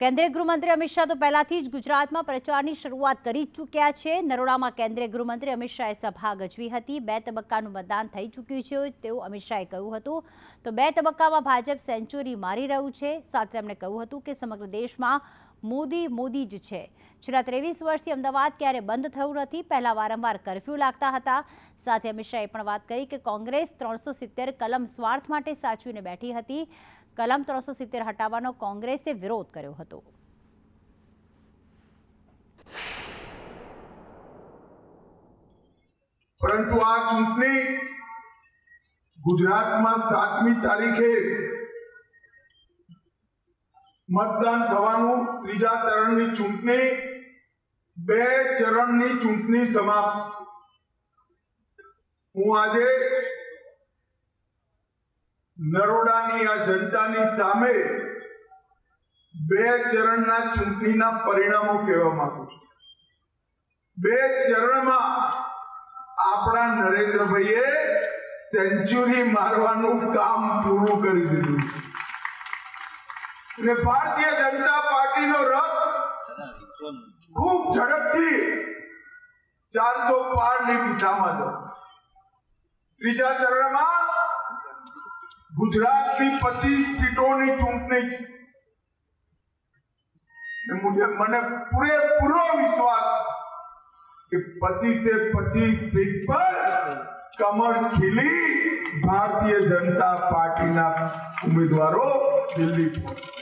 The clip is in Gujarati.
કેન્દ્રીય ગૃહમંત્રી અમિત શાહ તો પહેલાથી જ ગુજરાતમાં પ્રચારની શરૂઆત કરી ચૂક્યા છે। નરોડામાં કેન્દ્રીય ગૃહમંત્રી અમિત શાહે સભા ગજવી હતી। 2 તબક્કાનું મતદાન થઈ ચૂક્યું છે તેવું અમિત શાહે કહ્યું હતું। તો 2 તબક્કામાં ભાજપ સેન્ચુરી મારી રહ્યું છે। સાથે તેમણે કહ્યું હતું કે સમગ્ર દેશમાં મોદી જ છે। છેલ્લા 23 વર્ષથી અમદાવાદ ક્યારે બંધ થયું નથી। પહેલા વારંવાર કર્ફ્યુ લાગતા હતા। સાથે અમિત શાહે પણ વાત કરી કે કોંગ્રેસ 370 કલમ સ્વાર્થ માટે સાચવીને બેઠી હતી। કલમ 370 હટાવવાનો કોંગ્રેસે વિરોધ કર્યો હતો। પરંતુ આ ચૂંટણી ગુજરાતમાં 7મી તારીખે મતદાન થવાનું, ત્રીજા ચરણની ચૂંટણી 2 ચરણની ચૂંટણી સમાપ્ત। હું આજે નરોડાની આ જનતાની સામે 2 ચરણના ચૂંટણીના પરિણામો કહેવા માંગુ છું। 2 ચરણમાં આપણા નરેન્દ્રભાઈએ સેન્ચુરી મારવાનું કામ પૂરું કરી દીધું છે અને ભારતીય જનતા પાર્ટીનો રથ ખૂબ ઝડપથી 400 પારની દિશામાં છે। ત્રીજા ચરણમાં ગુજરાતની 25 સીટોની ચૂંટણી છે। મને પૂરેપૂરો વિશ્વાસ કે 25 સીટ પર કમળ ખીલી ભારતીય જનતા પાર્ટીના ઉમેદવારો દિલ્હી પહોંચે।